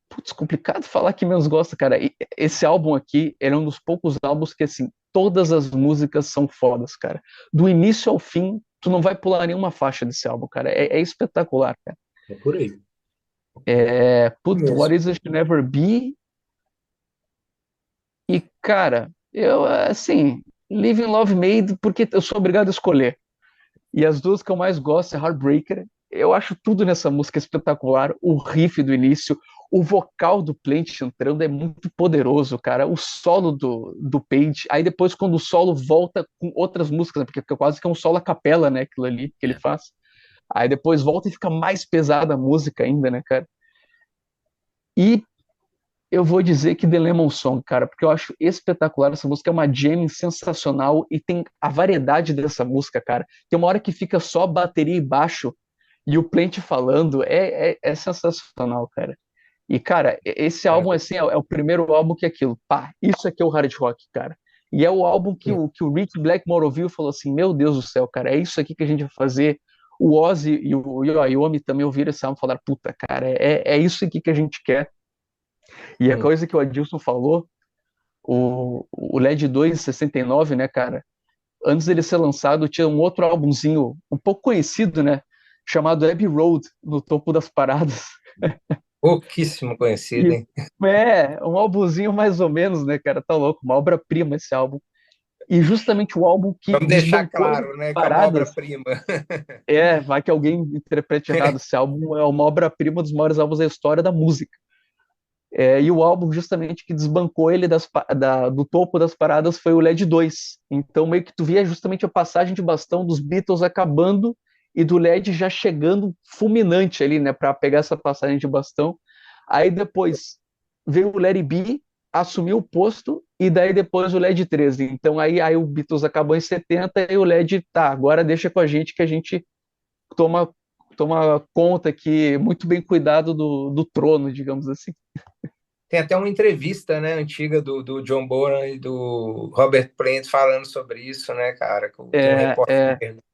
putz, complicado falar que menos gosta, cara. E esse álbum aqui, ele é um dos poucos álbuns que, assim, todas as músicas são fodas, cara. Do início ao fim, tu não vai pular nenhuma faixa desse álbum, cara. É espetacular, cara. É por aí. Putz, What mesmo. Is It Never Be? E, cara, eu, assim, Living Love Made, porque eu sou obrigado a escolher. E as duas que eu mais gosto é Heartbreaker. Eu acho tudo nessa música espetacular. O riff do início, o vocal do Plant entrando é muito poderoso, cara. O solo do Page. Aí depois, quando o solo volta com outras músicas, né, porque quase que é um solo a capela, né? Aquilo ali que ele É. faz. Aí depois volta e fica mais pesada a música ainda, né, cara? E eu vou dizer que The Lemon Song, cara, porque eu acho espetacular essa música, é uma jam sensacional e tem a variedade dessa música, cara. Tem uma hora que fica só bateria e baixo e o Plant falando, é sensacional, cara. E, cara, esse Cara, álbum, assim, é o primeiro álbum que é aquilo, pá, isso aqui é o hard rock, cara. E é o álbum que o Rick Blackmore ouviu e falou assim, meu Deus do céu, cara, é isso aqui que a gente vai fazer. O Ozzy e o Iommi também ouviram esse álbum e falaram, puta, cara, é isso aqui que a gente quer. E a sim. coisa que o Adilson falou, o LED 2 69, né, cara? Antes dele ser lançado, tinha um outro álbumzinho um pouco conhecido, né? Chamado Abbey Road, no topo das paradas. Pouquíssimo conhecido, E hein? um álbumzinho mais ou menos, né, cara? Tá louco, uma obra-prima esse álbum. E justamente o álbum que Vamos deixar desbancou ele claro, das né, que é uma paradas. obra-prima. Vai que alguém interprete errado. Esse álbum é uma obra-prima dos maiores álbuns da história da música. E o álbum justamente que desbancou ele do topo das paradas foi o LED 2. Então meio que tu via justamente a passagem de bastão dos Beatles acabando e do LED já chegando fulminante ali, né, para pegar essa passagem de bastão. Aí depois veio o Let It Be, assumiu o posto e daí depois o LED 13. Então aí o Beatles acabou em 70 e o LED tá, agora deixa com a gente que a gente toma toma conta aqui, muito bem cuidado do trono, digamos assim. Tem até uma entrevista, né, antiga do John Bonham e do Robert Plant falando sobre isso, né, cara? Tem um É, repórter que é, pergunta.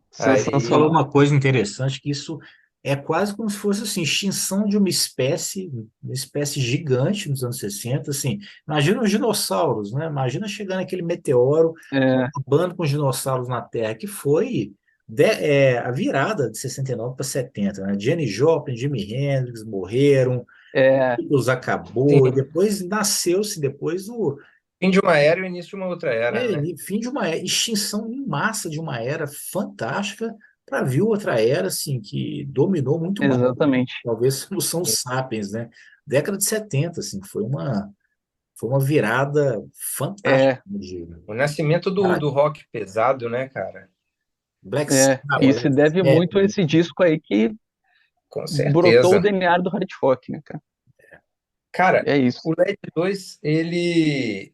Você falou Aí, sensacional. uma coisa interessante, que isso é quase como se fosse assim, extinção de uma espécie gigante nos anos 60 assim. Imagina os dinossauros, né? Imagina chegando aquele meteoro, É, acabando com os dinossauros na Terra, que foi a virada de 69 para 70, né? Janis Joplin, Jimi Hendrix morreram, é, Beatles acabou, e sim, depois nasceu-se depois o fim de uma era e o início de uma outra era, né? fim de uma extinção em massa de uma era fantástica para vir outra era assim que dominou muito mais, exatamente. talvez solução sapiens, né? Década de 70 assim, foi uma virada fantástica, É, eu digo. O nascimento do Cara, rock pesado, né, cara? Black e Sabbath, se deve muito a Zeppelin, esse disco aí que Com brotou o certeza. DNA do hard rock, né, cara? Cara, É isso. o LED 2, ele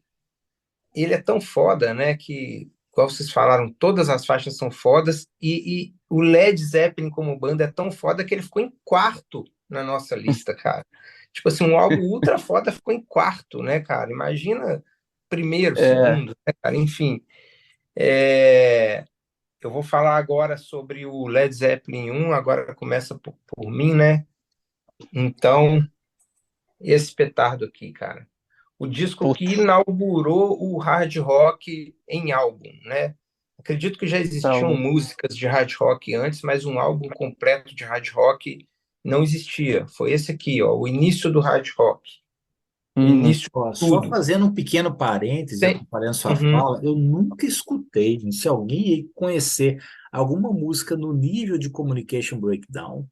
é tão foda, né, que, igual vocês falaram, todas as faixas são fodas, e o Led Zeppelin como banda é tão foda que ele ficou em quarto na nossa lista, cara. Tipo assim, um álbum ultra foda ficou em quarto, né, cara? Imagina primeiro, É, segundo, né, cara? Enfim, é, eu vou falar agora sobre o Led Zeppelin 1, agora começa por mim, né? Então, esse petardo aqui, cara. O disco que putz, inaugurou o hard rock em álbum, né? Acredito que já tá existiam louco. músicas de hard rock antes, mas um álbum completo de hard rock não existia. Foi esse aqui, ó, o início do hard rock. Uhum. início Ó, de só tudo. fazendo um pequeno parêntese, Tem, atrapalhando sua uhum, fala, eu nunca escutei. Se alguém aí conhecer alguma música no nível de Communication Breakdown,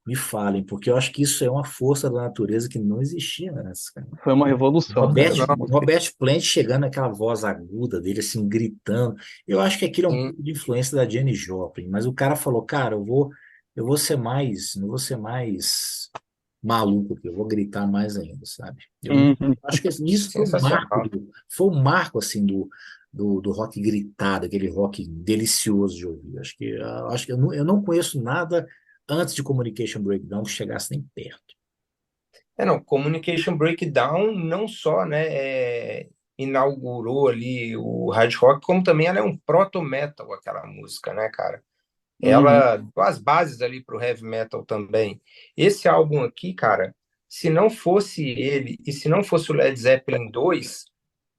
me falem, porque eu acho que isso é uma força da natureza que não existia antes, cara. Foi uma revolução, é, cara. O não, Robert Plant chegando naquela voz aguda dele, assim, gritando. Eu acho que aquilo é um sim. pouco de influência da Janis Joplin, mas o cara falou, cara, eu vou ser mais, não vou ser mais maluco aqui, eu vou gritar mais ainda, sabe? Uhum. Acho que isso Sensacional. foi o marco, assim, do rock gritado, aquele rock delicioso de ouvir. Acho que eu não conheço nada antes de Communication Breakdown que chegasse nem perto. Não, Communication Breakdown não só, né, inaugurou ali o hard rock, como também ela é um proto-metal, aquela música, né, cara? Uhum. Ela deu as bases ali para o heavy metal também. Esse álbum aqui, cara, se não fosse ele e se não fosse o Led Zeppelin 2,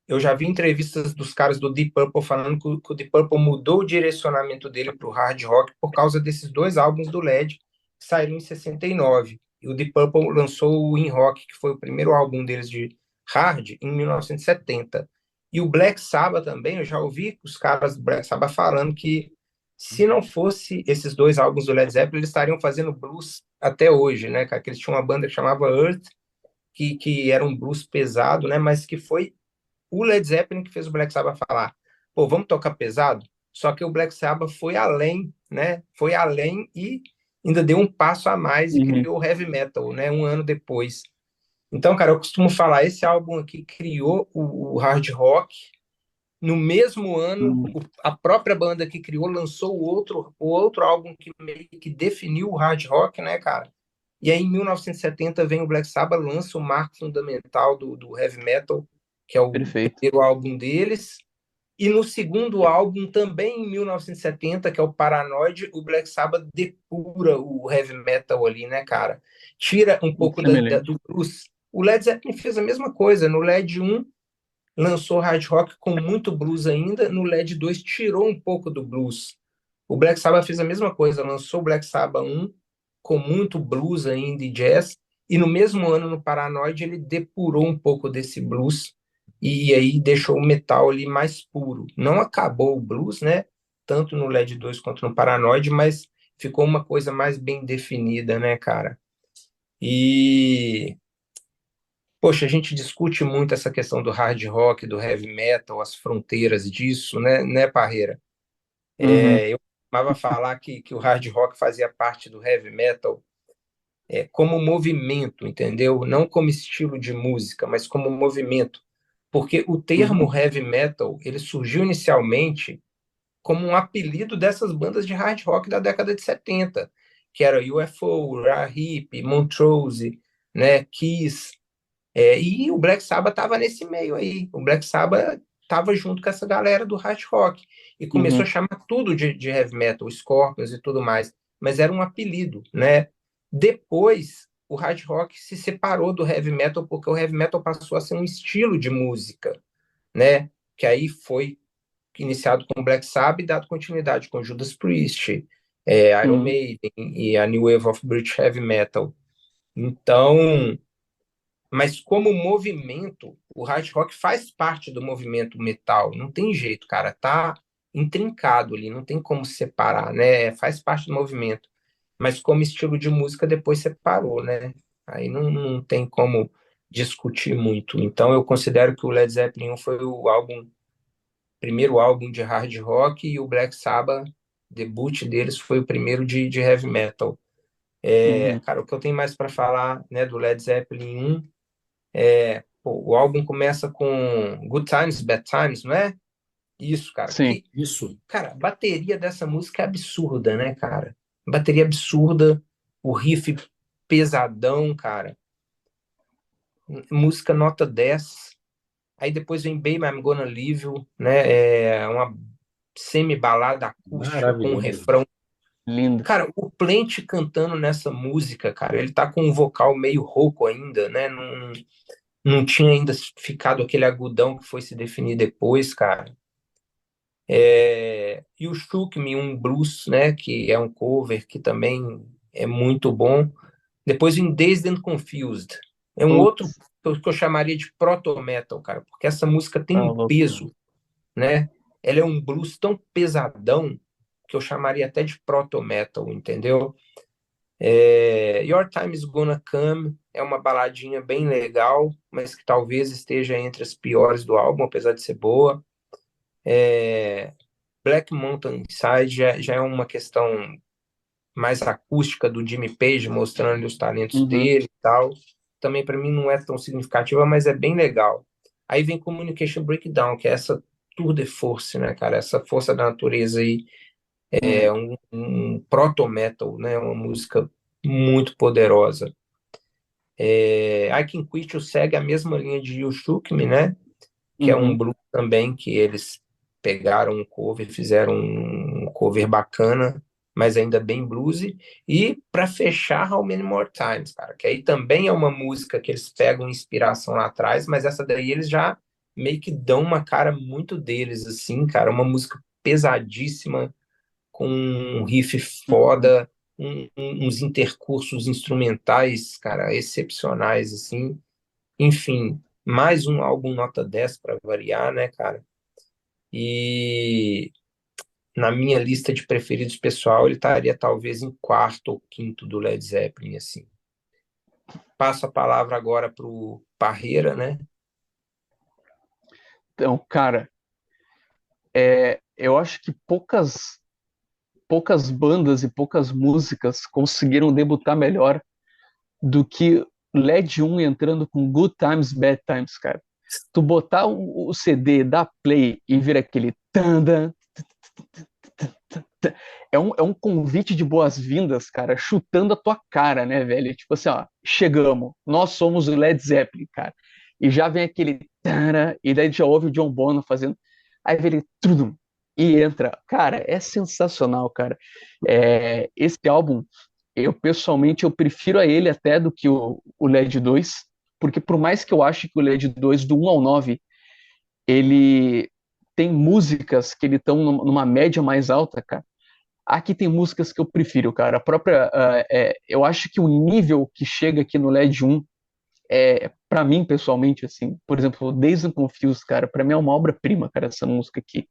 eu já vi entrevistas dos caras do Deep Purple falando que o Deep Purple mudou o direcionamento dele para o hard rock por causa desses dois álbuns do Led que saíram em 69. E o Deep Purple lançou o In Rock, que foi o primeiro álbum deles de hard, em 1970. E o Black Sabbath também, eu já ouvi os caras do Black Sabbath falando que se não fosse esses dois álbuns do Led Zeppelin, eles estariam fazendo blues até hoje, né, cara? Que eles tinham uma banda que chamava Earth, que era um blues pesado, né? Mas que foi o Led Zeppelin que fez o Black Sabbath falar, pô, vamos tocar pesado? Só que o Black Sabbath foi além, né? Foi além e ainda deu um passo a mais e Uhum. criou o heavy metal, né? Um ano depois. Então, cara, eu costumo falar, esse álbum aqui criou o hard rock. No mesmo ano, Uhum. a própria banda que criou lançou o outro álbum que meio que definiu o hard rock, né, cara? E aí, em 1970, vem o Black Sabbath, lança o marco fundamental do heavy metal, que é o Perfeito. primeiro álbum deles. E no segundo álbum, também em 1970, que é o Paranoid, o Black Sabbath depura o heavy metal ali, né, cara? Tira um Muito pouco semelhante. do blues. O Led Zeppelin fez a mesma coisa. No Led 1, lançou hard rock com muito blues ainda. No Led 2, tirou um pouco do blues. O Black Sabbath fez a mesma coisa. Lançou o Black Sabbath 1 com muito blues ainda e jazz. E no mesmo ano, no Paranoid, ele depurou um pouco desse blues e aí deixou o metal ali mais puro. Não acabou o blues, né? Tanto no LED 2 quanto no Paranoid, mas ficou uma coisa mais bem definida, né, cara? E, poxa, a gente discute muito essa questão do hard rock, do heavy metal, as fronteiras disso, né, Parreira? Uhum. Eu costumava falar que o hard rock fazia parte do heavy metal como movimento, entendeu? Não como estilo de música, mas como movimento. Porque o termo Uhum. heavy metal, ele surgiu inicialmente como um apelido dessas bandas de hard rock da década de 70, que era UFO, Ra-Hip, Montrose, né, Kiss, e o Black Sabbath estava nesse meio aí. O Black Sabbath estava junto com essa galera do hard rock e começou a Uhum. chamar tudo de heavy metal, Scorpions e tudo mais, mas era um apelido, né? Depois, o hard rock se separou do heavy metal porque o heavy metal passou a ser um estilo de música, né? Que aí foi iniciado com Black Sabbath e dado continuidade com Judas Priest, Iron Uhum. Maiden e a New Wave of British Heavy Metal. Então, mas como movimento, o hard rock faz parte do movimento metal, não tem jeito, cara, tá intrincado ali, não tem como separar, né? Faz parte do movimento. Mas como estilo de música depois separou, né? Aí não tem como discutir muito. Então eu considero que o Led Zeppelin 1 foi primeiro álbum de hard rock e o Black Sabbath, debut deles, foi o primeiro de heavy metal. Uhum. Cara, o que eu tenho mais para falar, né, do Led Zeppelin 1 pô, o álbum começa com Good Times, Bad Times, não é? Isso, cara. Sim. Isso. Cara, a bateria dessa música é absurda, né, cara? Bateria absurda, o riff pesadão, cara. Música nota 10. Aí depois vem Baby I'm Gonna Leave You, né? É uma semi-balada acústica com um Maravilhoso. refrão. Linda. Cara, o Plant cantando nessa música, cara, ele tá com um vocal meio rouco ainda, né? Não tinha ainda ficado aquele agudão que foi se definir depois, cara. E o Shook Me, um blues, né, que é um cover que também é muito bom. Depois em Dazed and Confused. É um outro Putz. que eu chamaria de proto-metal, cara, porque essa música tem Ah, um louco. peso, né? Ela é um blues tão pesadão que eu chamaria até de proto-metal, entendeu? Your Time Is Gonna Come é uma baladinha bem legal, mas que talvez esteja entre as piores do álbum, apesar de ser boa. Black Mountain Side já é uma questão mais acústica do Jimmy Page, mostrando os talentos Uhum, dele e tal. Também para mim não é tão significativa, mas é bem legal. Aí vem Communication Breakdown, que é essa tour de force, né, cara? Essa força da natureza aí, é um proto-metal, né? Uma música muito poderosa. I Can Quit You segue a mesma linha de You Shook Me, né? Que é um uhum. blues também que eles pegaram um cover, fizeram um cover bacana, mas ainda bem bluesy. E para fechar, How Many More Times, cara, que aí também é uma música que eles pegam inspiração lá atrás, mas essa daí eles já meio que dão uma cara muito deles, assim, cara, uma música pesadíssima, com um riff foda, uns intercursos instrumentais, cara, excepcionais, assim. Enfim, mais um álbum nota 10 para variar, né, cara? E na minha lista de preferidos pessoal, ele estaria talvez em quarto ou quinto do Led Zeppelin, assim. Passo a palavra agora pro Parreira, né? Então, cara, eu acho que poucas bandas e poucas músicas conseguiram debutar melhor do que LED 1 entrando com Good Times, Bad Times, cara. Tu botar o CD, dar play e vir aquele tandan, é um convite de boas-vindas, cara, chutando a tua cara, né, velho? Tipo assim, ó, chegamos, nós somos o Led Zeppelin, cara. E já vem aquele tara, e daí já ouve o John Bonham fazendo, aí vem ele trudum, e entra. Cara, é sensacional, cara. Esse álbum, eu pessoalmente, eu prefiro a ele até do que o LED 2, porque por mais que eu ache que o LED 2, do 1 ao 9, ele tem músicas que ele estão numa média mais alta, cara. Aqui tem músicas que eu prefiro, cara. A própria. Eu acho que o nível que chega aqui no LED 1 para mim, pessoalmente, assim, por exemplo, Dazed and Confused, cara, pra mim é uma obra-prima, cara, essa música aqui.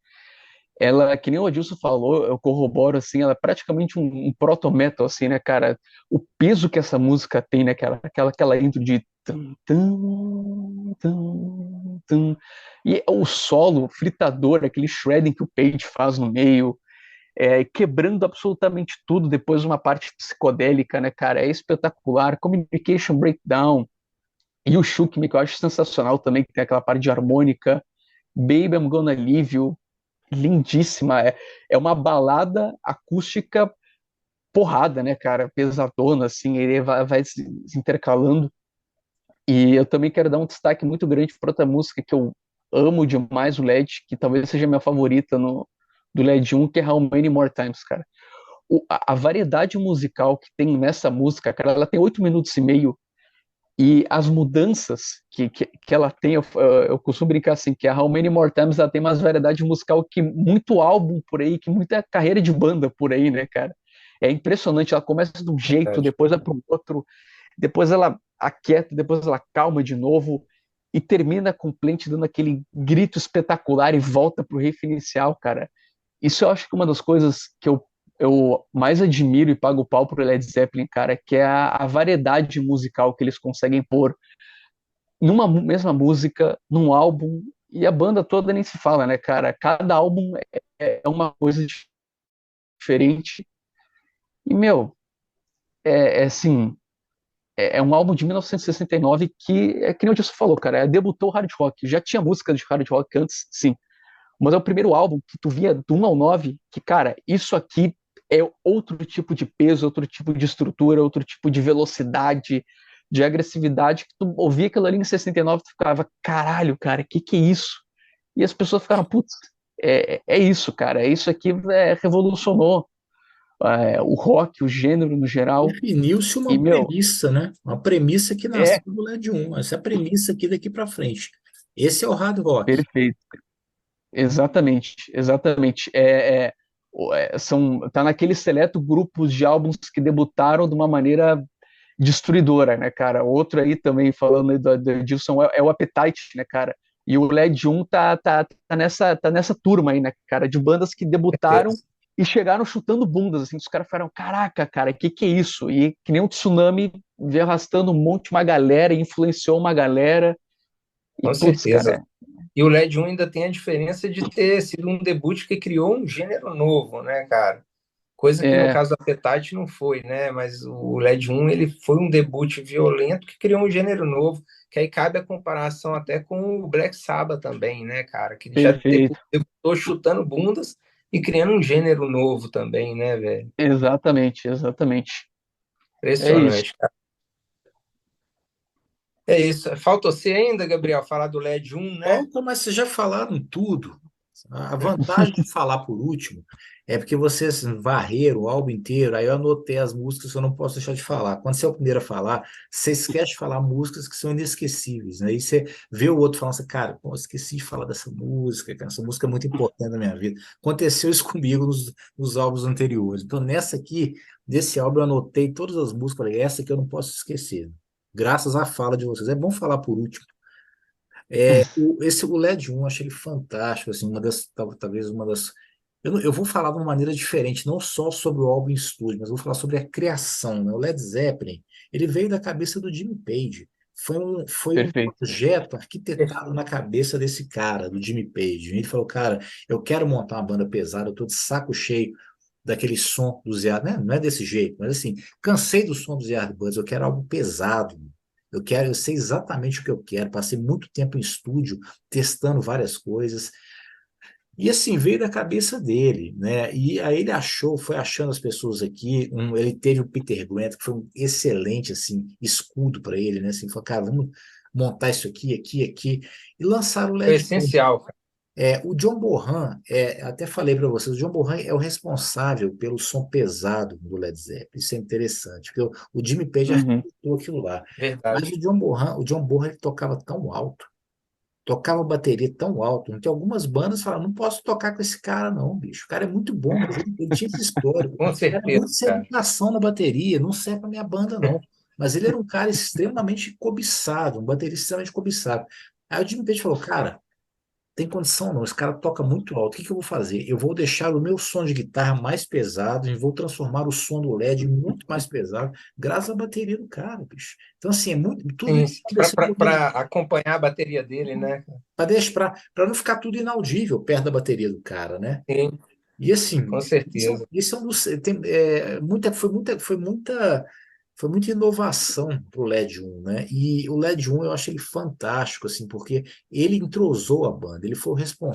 Ela, que nem o Adilson falou, eu corroboro, assim, ela é praticamente um proto-metal, assim, né, cara? O peso que essa música tem, né, cara? Aquela intro de. Tum, tum, tum, tum. E o solo fritador, aquele shredding que o Page faz no meio, quebrando absolutamente tudo depois de uma parte psicodélica, né, cara? É espetacular. Communication Breakdown e o Shook Me, que eu acho sensacional também, que tem aquela parte de harmônica. Baby, I'm Gonna Leave You, lindíssima. É uma balada acústica porrada, né, cara? Pesadona, assim, ele vai se intercalando. E eu também quero dar um destaque muito grande para outra música que eu amo demais, o LED, que talvez seja a minha favorita do LED 1, que é How Many More Times, cara. A variedade musical que tem nessa música, cara, ela tem 8 minutos e meio, e as mudanças que ela tem, eu costumo brincar assim, que a How Many More Times ela tem mais variedade musical que muito álbum por aí, que muita carreira de banda por aí, né, cara? É impressionante, ela começa de um jeito, Verdade. depois vai para o outro, depois ela aquieta, depois ela calma de novo, e termina com o Plant dando aquele grito espetacular e volta pro riff inicial, cara. Isso eu acho que é uma das coisas que eu mais admiro e pago pau pro Led Zeppelin, cara, que é a variedade musical que eles conseguem pôr numa mesma música, num álbum, e a banda toda nem se fala, né, cara? Cada álbum é uma coisa diferente. E, meu, assim, é um álbum de 1969 que nem o Dilson falou, cara, debutou o hard rock. Já tinha música de hard rock antes, sim, mas é o primeiro álbum que tu via do 1 ao 9 que, cara, isso aqui é outro tipo de peso, outro tipo de estrutura, outro tipo de velocidade, de agressividade, que tu ouvia aquilo ali em 69 tu ficava, caralho, cara, que é isso? E as pessoas ficaram, putz, é isso, cara, isso aqui revolucionou o rock, o gênero no geral, Definiu-se e, uma meu, premissa, né? Uma premissa que é nasceu do LED 1. Essa é a premissa aqui daqui para frente. Esse é o hard rock. perfeito. Exatamente, exatamente. Tá naquele seleto grupos de álbuns que debutaram de uma maneira destruidora, né, cara? Outro aí também, falando aí do Edilson, é o Appetite, né, cara? E o LED 1 tá nessa turma aí, né, cara? De bandas que debutaram e chegaram chutando bundas, assim, os caras falaram, caraca, cara, que é isso? E que nem um tsunami veio arrastando uma galera, influenciou uma galera, e Com putz, certeza. cara, E o LED 1 ainda tem a diferença de ter sido um debut que criou um gênero novo, né, cara? Coisa que no é caso do Appetite não foi, né? Mas o LED 1 ele foi um debut violento que criou um gênero novo, que aí cabe a comparação até com o Black Sabbath também, né, cara? Que já perfeito. debutou chutando bundas e criando um gênero novo também, né, velho? Exatamente, exatamente. É isso. Impressionante, cara. É isso. Falta você ainda, Gabriel, falar do LED 1, né? Falta, mas vocês já falaram tudo. A vantagem de falar por último é porque vocês varreram o álbum inteiro, aí eu anotei as músicas que eu não posso deixar de falar. Quando você é o primeiro a falar, você esquece de falar músicas que são inesquecíveis, né? Aí você vê o outro falando assim, cara, pô, esqueci de falar dessa música, cara, essa música é muito importante na minha vida. Aconteceu isso comigo nos álbuns anteriores. Então, nessa aqui, desse álbum, eu anotei todas as músicas, falei, essa aqui eu não posso esquecer. Graças à fala de vocês. É bom falar por último. O LED 1, eu achei ele fantástico, assim, talvez uma das. Eu vou falar de uma maneira diferente, não só sobre o álbum em estúdio, mas vou falar sobre a criação, né? O Led Zeppelin, ele veio da cabeça do Jimmy Page. Foi um Perfeito. projeto arquitetado na cabeça desse cara, do Jimmy Page. Ele falou, cara, eu quero montar uma banda pesada, eu tô de saco cheio daquele som dos Yardbirds, né? Não é desse jeito, mas assim, cansei do som dos Yardbirds, eu quero algo pesado. Eu sei exatamente o que eu quero. Passei muito tempo em estúdio, testando várias coisas. E assim, veio da cabeça dele, né? E aí ele foi achando as pessoas aqui. Ele teve o Peter Grant, que foi um excelente, assim, escudo para ele, né? Assim, falou, cara, vamos montar isso aqui, aqui, aqui. E lançaram o Foi LED. essencial, cara. O John Bonham, até falei para vocês, o John Bonham é o responsável pelo som pesado do Led Zeppelin. Isso é interessante, porque o Jimmy Page Uhum. arquitetou aquilo lá. Mas Verdade. o John Bonham ele tocava tão alto, tocava bateria tão alto, que algumas bandas falaram, não posso tocar com esse cara não, bicho. O cara é muito bom, mas ele tinha esse histórico. Com Era certeza, muito sem cara. educação na bateria, não serve para minha banda não. Mas ele era um cara extremamente cobiçado, um baterista extremamente cobiçado. Aí o Jimmy Page falou, cara, tem condição não, esse cara toca muito alto. O que que eu vou fazer? Eu vou deixar o meu som de guitarra mais pesado e vou transformar o som do LED muito mais pesado, graças à bateria do cara, bicho. Então, assim, é muito, tudo isso aconteceu Para acompanhar a bateria dele, né? para não ficar tudo inaudível perto da bateria do cara, né? Sim, E assim, com certeza. isso é um dos. Foi muita inovação pro LED 1, né? E o LED 1 eu achei ele fantástico, assim, porque ele entrosou a banda, ele foi o responsável